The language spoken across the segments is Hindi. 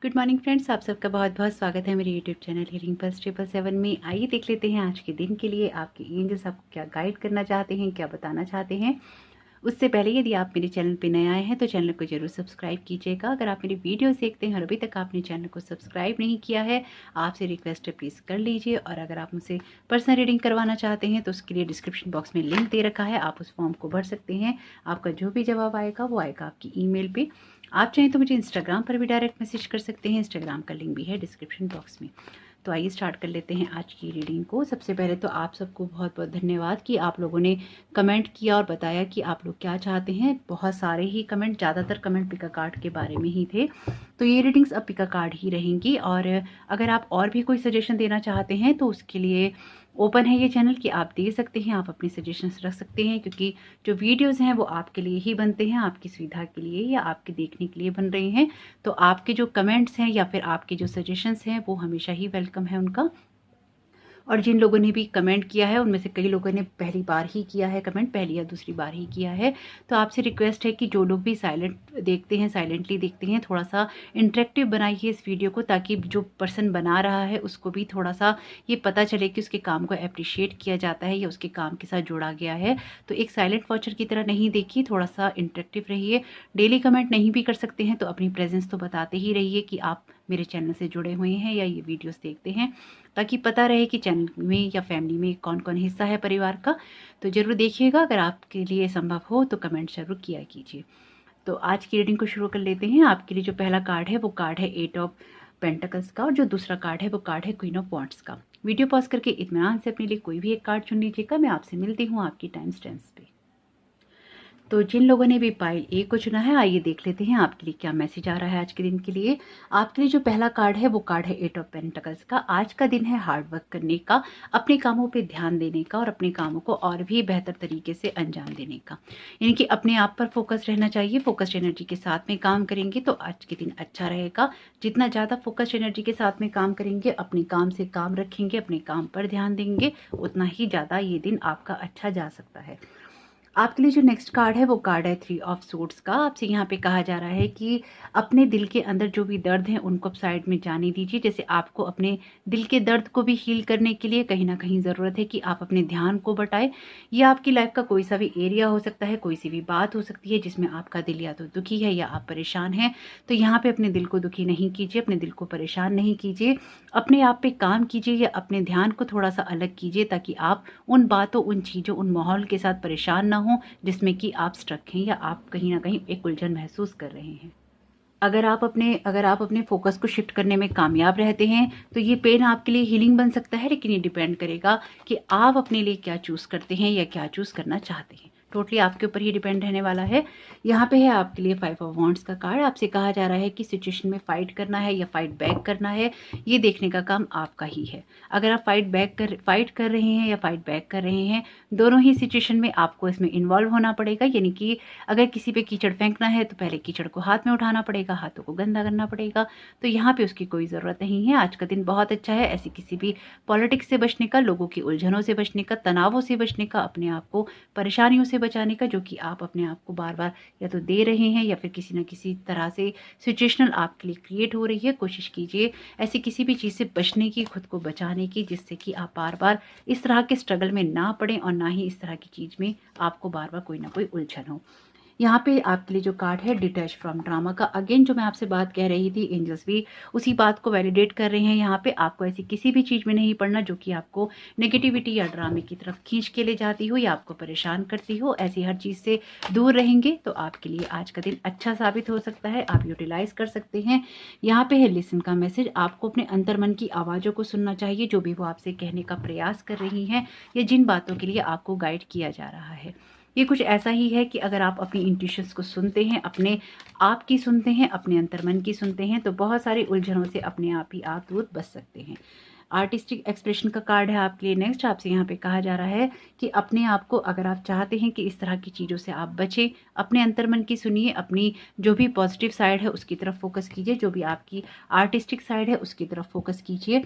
गुड मॉर्निंग फ्रेंड्स, आप सबका बहुत बहुत स्वागत है मेरे यूट्यूब चैनल हीलिंग पल्स 777 में। आइए देख लेते हैं आज के दिन के लिए आपके एंजल्स आपको क्या गाइड करना चाहते हैं, क्या बताना चाहते हैं। उससे पहले यदि आप मेरे चैनल पर नए आए हैं तो चैनल को जरूर सब्सक्राइब कीजिएगा। अगर आप मेरी वीडियोस देखते हैं और अभी तक आपने चैनल को सब्सक्राइब नहीं किया है, आपसे रिक्वेस्ट है प्लीज़ कर लीजिए। और अगर आप मुझसे पर्सनल रीडिंग करवाना चाहते हैं तो उसके लिए डिस्क्रिप्शन बॉक्स में लिंक दे रखा है, आप उस फॉर्म को भर सकते हैं। आपका जो भी जवाब आएगा वो आएगा आपकी ईमेल पे। आप चाहें तो मुझे इंस्टाग्राम पर भी डायरेक्ट मैसेज कर सकते हैं, इंस्टाग्राम का लिंक भी है डिस्क्रिप्शन बॉक्स में। तो आइए स्टार्ट कर लेते हैं आज की रीडिंग को। सबसे पहले तो आप सबको बहुत बहुत धन्यवाद कि आप लोगों ने कमेंट किया और बताया कि आप लोग क्या चाहते हैं। बहुत सारे ही कमेंट, ज़्यादातर कमेंट पिका कार्ड के बारे में ही थे, तो ये रीडिंग्स अब पिका कार्ड ही रहेंगी। और अगर आप और भी कोई सजेशन देना चाहते हैं तो उसके लिए ओपन है ये चैनल कि आप दे सकते हैं, आप अपनी सजेशंस रख सकते हैं, क्योंकि जो वीडियोस हैं वो आपके लिए ही बनते हैं, आपकी सुविधा के लिए या आपके देखने के लिए बन रहे हैं। तो आपके जो कमेंट्स हैं या फिर आपके जो सजेशंस हैं वो हमेशा ही वेलकम है उनका। और जिन लोगों ने भी कमेंट किया है उनमें से कई लोगों ने पहली बार ही किया है कमेंट, पहली या दूसरी बार ही किया है। तो आपसे रिक्वेस्ट है कि जो लोग भी साइलेंटली देखते हैं, थोड़ा सा इंटरेक्टिव बनाइए इस वीडियो को, ताकि जो पर्सन बना रहा है उसको भी थोड़ा सा ये पता चले कि उसके काम को अप्रिशिएट किया जाता है या उसके काम के साथ जोड़ा गया है। तो एक साइलेंट वॉचर की तरह नहीं देखिए, थोड़ा सा इंटरेक्टिव रहिए। डेली कमेंट नहीं भी कर सकते हैं तो अपनी प्रेजेंस तो बताते ही रहिए कि आप मेरे चैनल से जुड़े हुए हैं या ये वीडियोस देखते हैं, ताकि पता रहे कि चैनल में या फैमिली में कौन कौन हिस्सा है परिवार का। तो ज़रूर देखिएगा, अगर आपके लिए संभव हो तो कमेंट ज़रूर किया कीजिए। तो आज की रीडिंग को शुरू कर लेते हैं। आपके लिए जो पहला कार्ड है वो कार्ड है 8 ऑफ पेंटिकल्स का, और जो दूसरा कार्ड है वो कार्ड है क्वीन ऑफ वॉन्ड्स का। वीडियो पॉज करके इत्मीनान से अपने लिए कोई भी एक कार्ड चुन लीजिएगा। मैं आपसे मिलती हूँ आपकी टाइम स्टैम्प्स पे। तो जिन लोगों ने भी पाइल ए को चुना है, आइए देख लेते हैं आपके लिए क्या मैसेज आ रहा है आज के दिन के लिए। आपके लिए जो पहला कार्ड है वो कार्ड है 8 ऑफ पेंटिकल्स का। आज का दिन है हार्ड वर्क करने का, अपने कामों पे ध्यान देने का और अपने कामों को और भी बेहतर तरीके से अंजाम देने का। यानी कि अपने आप पर फोकस रहना चाहिए। फोकस्ड एनर्जी के साथ में काम करेंगे तो आज के दिन अच्छा रहेगा। जितना ज़्यादा फोकस्ड एनर्जी के साथ में काम करेंगे, अपने काम से काम रखेंगे, अपने काम पर ध्यान देंगे, उतना ही ज़्यादा ये दिन आपका अच्छा जा सकता है। आपके लिए जो नेक्स्ट कार्ड है वो कार्ड है 3 ऑफ सोर्ड्स का। आपसे यहाँ पे कहा जा रहा है कि अपने दिल के अंदर जो भी दर्द है उनको अब साइड में जाने दीजिए। जैसे आपको अपने दिल के दर्द को भी हील करने के लिए कहीं ना कहीं ज़रूरत है कि आप अपने ध्यान को बटाएं। ये आपकी लाइफ का कोई सा भी एरिया हो सकता है, कोई सी भी बात हो सकती है जिसमें आपका दिल या तो दुखी है या आप परेशान हैं। तो यहाँ पे अपने दिल को दुखी नहीं कीजिए, अपने दिल को परेशान नहीं कीजिए। अपने आप पे काम कीजिए या अपने ध्यान को थोड़ा सा अलग कीजिए, ताकि आप उन बातों, उन चीज़ों, उन माहौल के साथ परेशान ना हो जिसमें कि आप स्ट्रक हैं या आप कहीं ना कहीं एक उलझन महसूस कर रहे हैं। अगर आप अपने फोकस को शिफ्ट करने में कामयाब रहते हैं तो ये पेन आपके लिए हीलिंग बन सकता है, लेकिन ये डिपेंड करेगा कि आप अपने लिए क्या चूज़ करते हैं या क्या चूज़ करना चाहते हैं। टोटली आपके ऊपर ही डिपेंड रहने वाला है। यहाँ पे है आपके लिए 5 ऑफ वॉन्ड्स का कार्ड। आपसे कहा जा रहा है कि सिचुएशन में फाइट करना है या फाइट बैक करना है, ये देखने का काम आपका ही है। अगर आप फाइट कर रहे हैं या फाइट बैक कर रहे हैं, दोनों ही सिचुएशन में आपको इसमें इन्वॉल्व होना पड़ेगा। यानी कि अगर किसी पे कीचड़ फेंकना है तो पहले कीचड़ को हाथ में उठाना पड़ेगा, हाथों को गंदा करना पड़ेगा। तो यहाँ पे उसकी कोई ज़रूरत नहीं है। आज का दिन बहुत अच्छा है ऐसी किसी भी पॉलिटिक्स से बचने का, लोगों की उलझनों से बचने का, तनावों से बचने का, अपने आप को परेशानियों से बचाने का, जो कि आप अपने आप को बार बार या तो दे रहे हैं या फिर किसी न किसी तरह से सिचुएशनल आपके लिए क्रिएट हो रही है। कोशिश कीजिए ऐसी किसी भी चीज़ से बचने की, खुद को बचाने की, जिससे कि आप बार बार इस तरह के स्ट्रगल में ना पड़ें और ना ही इस तरह की चीज़ में आपको बार बार कोई ना कोई उलझन हो। यहाँ पे आपके लिए जो कार्ड है डिटैच फ्रॉम ड्रामा का, अगेन जो मैं आपसे बात कह रही थी, एंजल्स भी उसी बात को वैलिडेट कर रहे हैं। यहाँ पे आपको ऐसी किसी भी चीज़ में नहीं पड़ना जो कि आपको नेगेटिविटी या ड्रामे की तरफ खींच के ले जाती हो या आपको परेशान करती हो। ऐसी हर चीज़ से दूर रहेंगे तो आपके लिए आज का दिन अच्छा साबित हो सकता है, आप यूटिलाइज कर सकते हैं। यहाँ पे है लिसन का मैसेज। आपको अपने अंतर्मन की आवाज़ों को सुनना चाहिए, जो भी वो आपसे कहने का प्रयास कर रही हैं या जिन बातों के लिए आपको गाइड किया जा रहा है। ये कुछ ऐसा ही है कि अगर आप अपनी इंट्यूशंस को सुनते हैं, अपने आप की सुनते हैं, अपने अंतर्मन की सुनते हैं, तो बहुत सारी उलझनों से अपने आप ही आप दूर बच सकते हैं। आर्टिस्टिक एक्सप्रेशन का कार्ड है आपके लिए नेक्स्ट। आपसे यहाँ पे कहा जा रहा है कि अपने आप को, अगर आप चाहते हैं कि इस तरह की चीज़ों से आप बचें, अपने अंतर्मन की सुनिए, अपनी जो भी पॉजिटिव साइड है उसकी तरफ फोकस कीजिए, जो भी आपकी आर्टिस्टिक साइड है उसकी तरफ फोकस कीजिए।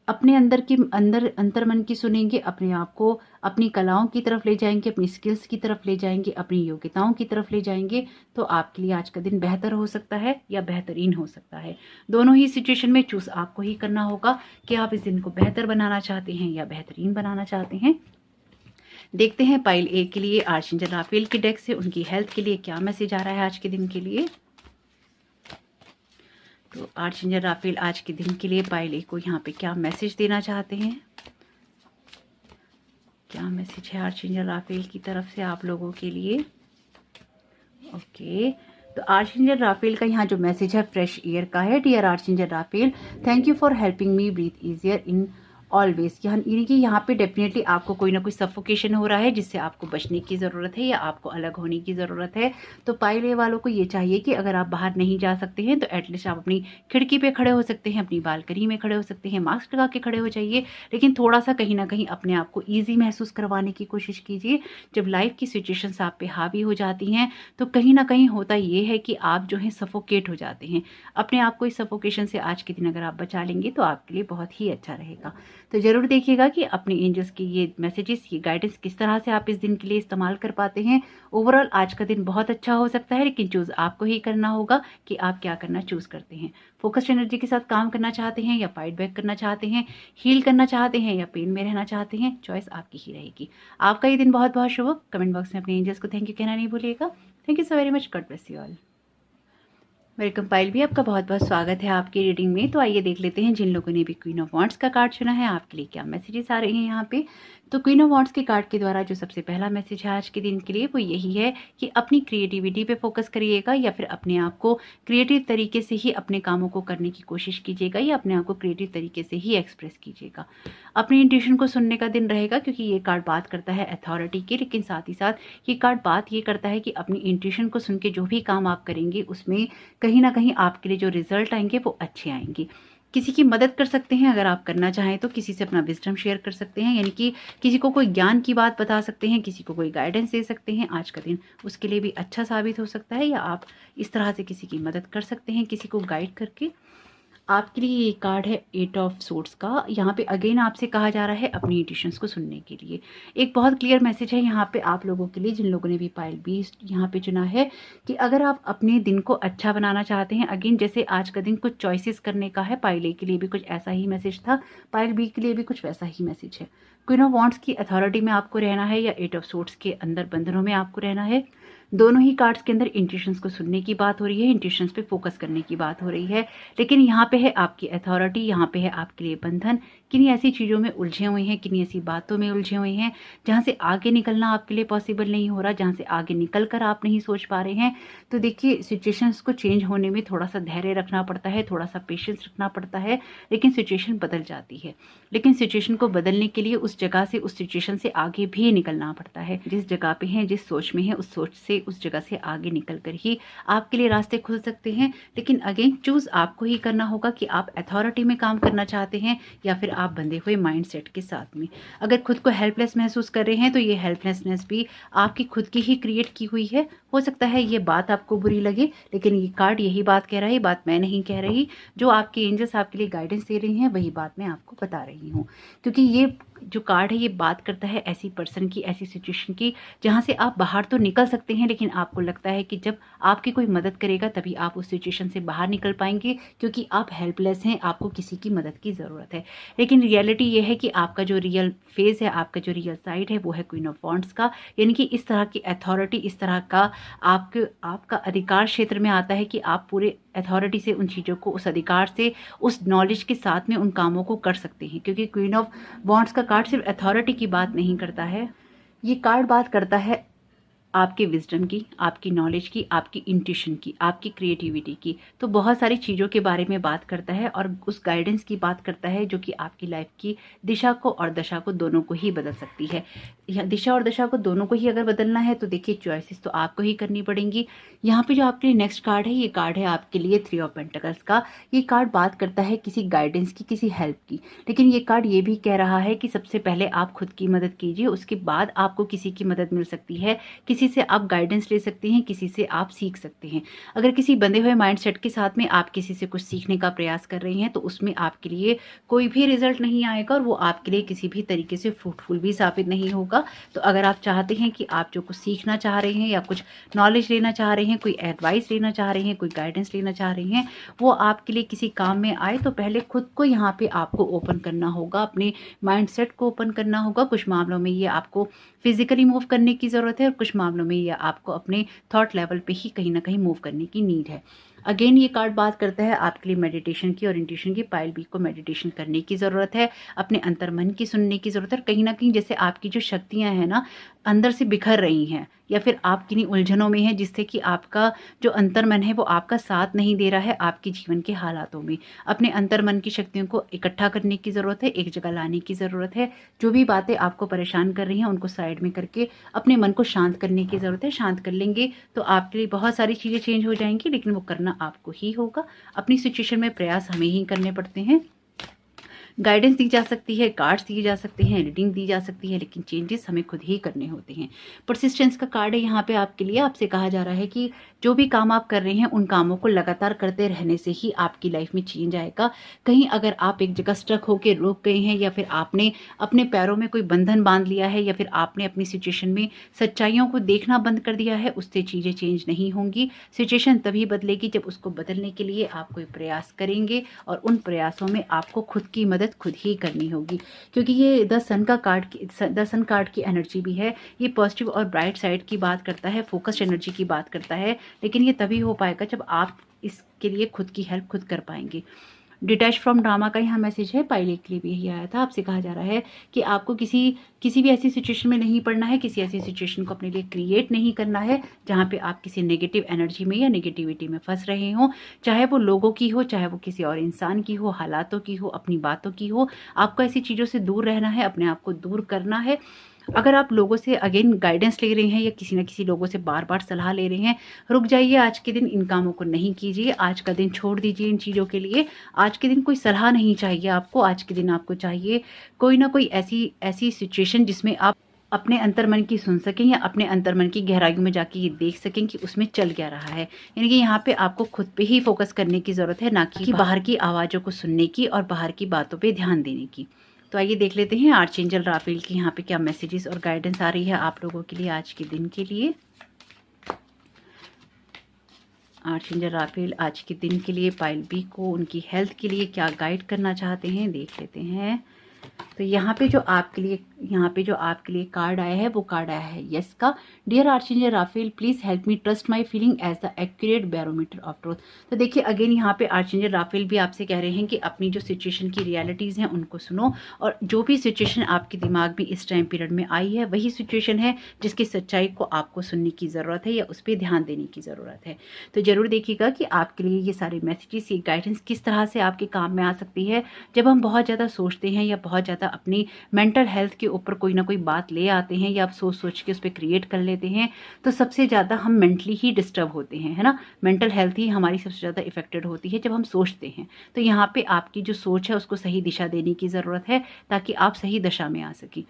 अपने अंतर्मन की सुनेंगे, अपने आप को अपनी कलाओं की तरफ ले जाएंगे, अपनी स्किल्स की तरफ ले जाएंगे, अपनी योग्यताओं की तरफ ले जाएंगे, तो आपके लिए आज का दिन बेहतर हो सकता है या बेहतरीन हो सकता है। दोनों ही सिचुएशन में चूज आपको ही करना होगा कि आप इस दिन को बेहतर बनाना चाहते हैं या बेहतरीन बनाना चाहते हैं। देखते हैं पाइल ए के लिए आर्चेंजल राफेल की डेक से उनकी हेल्थ के लिए क्या मैसेज आ रहा है आज के दिन के लिए। तो आर्चेंजल राफेल आज के दिन के लिए पाइल ए को यहाँ पे क्या मैसेज देना चाहते हैं, क्या मैसेज है आर्चेंजल राफेल की तरफ से आप लोगों के लिए। ओके, तो आर्चेंजल राफेल का यहाँ जो मैसेज है फ्रेश एयर का है। Dear archangel Raphael, thank you for helping me breathe easier in always. यानी कि यहाँ पे डेफिनेटली आपको कोई ना कोई सफोकेशन हो रहा है जिससे आपको बचने की ज़रूरत है या आपको अलग होने की ज़रूरत है। तो पाइल ए वालों को ये चाहिए कि अगर आप बाहर नहीं जा सकते हैं तो एटलीस्ट आप अपनी खिड़की पे खड़े हो सकते हैं, अपनी बालकनी में खड़े हो सकते हैं, मास्क लगा के खड़े हो जाइए, लेकिन थोड़ा सा कहीं ना कहीं अपने आप को ईजी महसूस करवाने की कोशिश कीजिए। जब लाइफ की सिचुएशंस आप पे हावी हो जाती हैं तो कहीं ना कहीं होता ये है कि आप जो है सफोकेट हो जाते हैं। अपने आप को इस सफोकेशन से आज के दिन अगर आप बचा लेंगे तो आपके लिए बहुत ही अच्छा रहेगा। तो ज़रूर देखिएगा कि अपने एंजल्स की ये मैसेजेस, ये गाइडेंस किस तरह से आप इस दिन के लिए इस्तेमाल कर पाते हैं। ओवरऑल आज का दिन बहुत अच्छा हो सकता है, लेकिन चूज़ आपको ही करना होगा कि आप क्या करना चूज़ करते हैं। फोकस्ड एनर्जी के साथ काम करना चाहते हैं या फाइट बैक करना चाहते हैं, हील करना चाहते हैं या पेन में रहना चाहते हैं, चॉइस आपकी ही रहेगी। आपका ये दिन बहुत बहुत शुभ हो। कमेंट बॉक्स में अपने एंजल्स को थैंक यू कहना नहीं भूलिएगा। Thank you so very much. God bless you all. Welcome pile भी, आपका बहुत बहुत स्वागत है आपकी रीडिंग में। तो आइए देख लेते हैं जिन लोगों ने भी क्वीन ऑफ वॉन्ड्स का कार्ड चुना है आपके लिए क्या मैसेजेस आ रहे हैं यहाँ पे। तो क्वीन ऑफ वॉन्ड्स के कार्ड के द्वारा जो सबसे पहला मैसेज है आज के दिन के लिए वो यही है कि अपनी क्रिएटिविटी पे फोकस करिएगा या फिर अपने आप को क्रिएटिव तरीके से ही अपने कामों को करने की कोशिश कीजिएगा या अपने आप को क्रिएटिव तरीके से ही एक्सप्रेस कीजिएगा। अपनी इंट्यूशन को सुनने का दिन रहेगा क्योंकि ये कार्ड बात करता है अथॉरिटी की, लेकिन साथ ही साथ ये कार्ड बात ये करता है कि अपनी इंट्यूशन को सुन के जो भी काम आप करेंगे उसमें कहीं ना कहीं आपके लिए जो रिजल्ट आएंगे वो अच्छे आएंगे। किसी की मदद कर सकते हैं अगर आप करना चाहें तो, किसी से अपना विजडम शेयर कर सकते हैं, यानी कि किसी को कोई ज्ञान की बात बता सकते हैं, किसी को कोई गाइडेंस दे सकते हैं। आज का दिन उसके लिए भी अच्छा साबित हो सकता है या आप इस तरह से किसी की मदद कर सकते हैं किसी को गाइड करके। आपके लिए ये कार्ड है 8 ऑफ सोर्ड्स का। यहाँ पे अगेन आपसे कहा जा रहा है अपनी इंट्यूशंस को सुनने के लिए। एक बहुत क्लियर मैसेज है यहाँ पे आप लोगों के लिए जिन लोगों ने भी पाइल बी यहाँ पे चुना है कि अगर आप अपने दिन को अच्छा बनाना चाहते हैं, अगेन जैसे आज का दिन कुछ चॉइसेस करने का है, पाइल ए के लिए भी कुछ ऐसा ही मैसेज था, पाइल बी के लिए भी कुछ वैसा ही मैसेज है। क्वीन ऑफ वॉन्ड्स की अथॉरिटी में आपको रहना है या 8 ऑफ सोर्ड्स के अंदर बंधनों में आपको रहना है। दोनों ही कार्ड्स के अंदर इंट्यूशंस को सुनने की बात हो रही है, इंट्यूशंस पे फोकस करने की बात हो रही है, लेकिन यहाँ पे है आपकी अथॉरिटी, यहाँ पे है आपके लिए बंधन। किन्हीं ऐसी चीज़ों में उलझे हुए हैं, किन्हीं ऐसी बातों में उलझे हुए हैं जहाँ से आगे निकलना आपके लिए पॉसिबल नहीं हो रहा, जहाँ से आगे निकल कर आप नहीं सोच पा रहे हैं। तो देखिए सिचुएशंस को चेंज होने में थोड़ा सा धैर्य रखना पड़ता है, थोड़ा सा पेशेंस रखना पड़ता है, लेकिन सिचुएशन बदल जाती है। लेकिन सिचुएशन को बदलने के लिए उस जगह से, उस सिचुएशन से आगे भी निकलना पड़ता है। जिस जगह पे हैं, जिस सोच में है, उस सोच से, उस जगह से आगे निकल कर ही आपके लिए रास्ते खुल सकते हैं। लेकिन अगेन चूज आपको ही करना होगा कि आप अथॉरिटी में काम करना चाहते हैं या फिर आप बंधे हुए माइंडसेट के साथ में। अगर खुद को हेल्पलेस महसूस कर रहे हैं तो ये हेल्पलेसनेस भी आपकी खुद की ही क्रिएट की हुई है। हो सकता है ये बात आपको बुरी लगे, लेकिन ये कार्ड यही बात कह रहा है, ये बात मैं नहीं कह रही। जो आपके एंजल्स आपके लिए गाइडेंस दे रही हैं वही बात मैं आपको बता रही हूँ, क्योंकि ये जो कार्ड है ये बात करता है ऐसी पर्सन की, ऐसी सिचुएशन की जहाँ से आप बाहर तो निकल सकते हैं, लेकिन आपको लगता है कि जब आपकी कोई मदद करेगा तभी आप उस सिचुएशन से बाहर निकल पाएंगे, क्योंकि आप हेल्पलेस हैं, आपको किसी की मदद की ज़रूरत है। लेकिन रियलिटी ये है कि आपका जो रियल फेस है, आपका जो रियल साइड है वो है क्वीन ऑफ वॉन्ड्स का, यानी कि इस तरह की अथॉरिटी, इस तरह का आपका अधिकार क्षेत्र में आता है कि आप पूरे अथॉरिटी से उन चीज़ों को, उस अधिकार से, उस नॉलेज के साथ में उन कामों को कर सकते हैं। क्योंकि क्वीन ऑफ वॉन्ड्स का कार्ड सिर्फ अथॉरिटी की बात नहीं करता है, ये कार्ड बात करता है आपके विजडम की, आपकी नॉलेज की, आपकी इंट्यूशन की, आपकी क्रिएटिविटी की। तो बहुत सारी चीज़ों के बारे में बात करता है और उस गाइडेंस की बात करता है जो कि आपकी लाइफ की दिशा को और दशा को दोनों को ही बदल सकती है। दिशा और दशा को दोनों को ही अगर बदलना है तो देखिए चॉइसेस तो आपको ही करनी पड़ेंगी। यहाँ पे जो आपके लिए नेक्स्ट कार्ड है, ये कार्ड है आपके लिए 3 ऑफ पेंटिकल्स का। ये कार्ड बात करता है किसी गाइडेंस की, किसी हेल्प की, लेकिन ये कार्ड ये भी कह रहा है कि सबसे पहले आप खुद की मदद कीजिए, उसके बाद आपको किसी की मदद मिल सकती है, किसी किसी से आप गाइडेंस ले सकते हैं, किसी से आप सीख सकते हैं। अगर किसी बंधे हुए माइंडसेट के साथ में आप किसी से कुछ सीखने का प्रयास कर रही हैं तो उसमें आपके लिए कोई भी रिजल्ट नहीं आएगा और वो आपके लिए किसी भी तरीके से फ्रूटफुल भी साबित नहीं होगा। तो अगर आप चाहते हैं कि आप जो कुछ सीखना चाह रहे हैं या कुछ नॉलेज लेना चाह रहे हैं, कोई एडवाइस लेना चाह रहे हैं, कोई गाइडेंस लेना चाह रही हैं, वो आपके लिए किसी काम में आए, तो पहले खुद को यहाँ पे आपको ओपन करना होगा, अपने माइंडसेट को ओपन करना होगा। कुछ मामलों में ये आपको फिजिकली मूव करने की ज़रूरत है और कुछ मामलों में ये आपको अपने थॉट लेवल पे ही कहीं ना कहीं मूव करने की नीड है। अगेन ये कार्ड बात करता है आपके लिए मेडिटेशन की और इंट्यूशन की। पाइल बी को मेडिटेशन करने की ज़रूरत है, अपने अंतर मन की सुनने की ज़रूरत है। कहीं ना कहीं जैसे आपकी जो शक्तियाँ हैं ना अंदर से बिखर रही हैं या फिर आप किन्हीं उलझनों में हैं जिससे कि आपका जो अंतर मन है वो आपका साथ नहीं दे रहा है आपके जीवन के हालातों में। अपने अंतर मन की शक्तियों को इकट्ठा करने की ज़रूरत है, एक जगह लाने की ज़रूरत है। जो भी बातें आपको परेशान कर रही हैं उनको साइड में करके अपने मन को शांत करने की ज़रूरत है। शांत कर लेंगे तो आपके लिए बहुत सारी चीज़ें चेंज हो जाएंगी, लेकिन वो करना आपको ही होगा। अपनी सिचुएशन में प्रयास हमें ही करने पड़ते हैं। गाइडेंस दी जा सकती है, कार्ड्स दिए जा सकते हैं, रीडिंग दी जा सकती है, लेकिन चेंजेस हमें खुद ही करने होते हैं। परसिस्टेंस का कार्ड है यहाँ पे आपके लिए। आपसे कहा जा रहा है कि जो भी काम आप कर रहे हैं उन कामों को लगातार करते रहने से ही आपकी लाइफ में चेंज आएगा। कहीं अगर आप एक जगह स्टक होकर रुक गए हैं या फिर आपने अपने पैरों में कोई बंधन बांध लिया है या फिर आपने अपनी सिचुएशन में सच्चाइयों को देखना बंद कर दिया है, उससे चीज़ें चेंज नहीं होंगी। सिचुएशन तभी बदलेगी जब उसको बदलने के लिए आप कोई प्रयास करेंगे और उन प्रयासों में आपको खुद की मदद खुद ही करनी होगी। क्योंकि ये द सन कार्ड की एनर्जी भी है। ये पॉजिटिव और ब्राइट साइड की बात करता है, फोकस्ड एनर्जी की बात करता है, लेकिन ये तभी हो पाएगा जब आप इसके लिए खुद की हेल्प खुद कर पाएंगे। डिटैच फ्रॉम ड्रामा का यहाँ मैसेज है। पायलट के लिए भी यही आया था। आपसे कहा जा रहा है कि आपको किसी भी ऐसी सिचुएशन में नहीं पड़ना है, किसी ऐसी सिचुएशन को अपने लिए क्रिएट नहीं करना है जहाँ पे आप किसी नेगेटिव एनर्जी में या नेगेटिविटी में फंस रहे हो, चाहे वो लोगों की हो, चाहे वो किसी और इंसान की हो, हालातों की हो, अपनी बातों की हो। आपको ऐसी चीज़ों से दूर रहना है, अपने आप को दूर करना है। अगर आप लोगों से अगेन गाइडेंस ले रहे हैं या किसी न किसी लोगों से बार बार सलाह ले रहे हैं, रुक जाइए। आज के दिन इन कामों को नहीं कीजिए, आज का दिन छोड़ दीजिए इन चीज़ों के लिए। आज के दिन कोई सलाह नहीं चाहिए आपको। आज के दिन आपको चाहिए कोई ना कोई ऐसी सिचुएशन जिसमें आप अपने अंतर्मन की सुन सकें या अपने अंतर्मन की गहराइयों में जाके ये देख सकें कि उसमें चल क्या रहा है। यानी कि यहाँ पे आपको खुद पे ही फोकस करने की ज़रूरत है, ना कि बाहर की आवाज़ों को सुनने की और बाहर की बातों पे ध्यान देने की। तो आइए देख लेते हैं आर्चएंजल राफेल की यहाँ पे क्या मैसेजेस और गाइडेंस आ रही है आप लोगों के लिए आज के दिन के लिए। आर्चएंजल राफेल आज के दिन के लिए पाइल बी को उनकी हेल्थ के लिए क्या गाइड करना चाहते हैं देख लेते हैं। तो यहाँ पे जो आपके लिए कार्ड आया है वो कार्ड आया है यस का। Dear archangel Raphael, please help me trust my feeling as the accurate barometer of truth. तो देखिए अगेन यहाँ पे आर्चएंजल राफेल भी आपसे कह रहे हैं कि अपनी जो सिचुएशन की रियलिटीज़ हैं उनको सुनो, और जो भी सिचुएशन आपके दिमाग में इस टाइम पीरियड में आई है वही सिचुएशन है जिसकी सच्चाई को आपको सुनने की ज़रूरत है या उस पर ध्यान देने की ज़रूरत है। तो ज़रूर देखिएगा कि आपके लिए ये सारे मैसेजेस, ये गाइडेंस किस तरह से आपके काम में आ सकती है। जब हम बहुत ज़्यादा सोचते हैं या बहुत ज़्यादा अपनी मेंटल हेल्थ के ऊपर कोई ना कोई बात ले आते हैं या आप सोच के उस पर क्रिएट कर लेते हैं, तो सबसे ज़्यादा हम मेंटली ही डिस्टर्ब होते हैं, है ना। मेंटल हेल्थ ही हमारी सबसे ज़्यादा इफेक्टेड होती है जब हम सोचते हैं। तो यहाँ पे आपकी जो सोच है उसको सही दिशा देने की ज़रूरत है ताकि आप सही दिशा में आ सकें।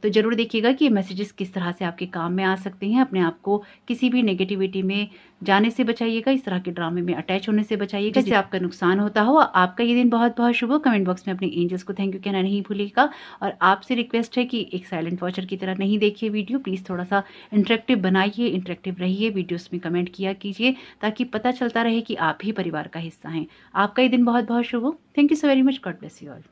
तो ज़रूर देखिएगा कि ये मैसेजेस किस तरह से आपके काम में आ सकते हैं। अपने आप को किसी भी नेगेटिविटी में जाने से बचाइएगा, इस तरह के ड्रामे में अटैच होने से बचाइएगा जिससे आपका नुकसान होता हो। आपका ये दिन बहुत बहुत शुभ हो। कमेंट बॉक्स में अपने एंजल्स को थैंक यू कहना नहीं भूलिएगा। और आपसे रिक्वेस्ट है कि एक साइलेंट वॉचर की तरह नहीं देखिए वीडियो, प्लीज़ थोड़ा सा इंटरेक्टिव बनाइए, इंटरेक्टिव रहिए, वीडियोस में कमेंट किया कीजिए ताकि पता चलता रहे कि आप ही परिवार का हिस्सा हैं। आपका ये दिन बहुत बहुत शुभ हो। Thank you so very much. God bless you all.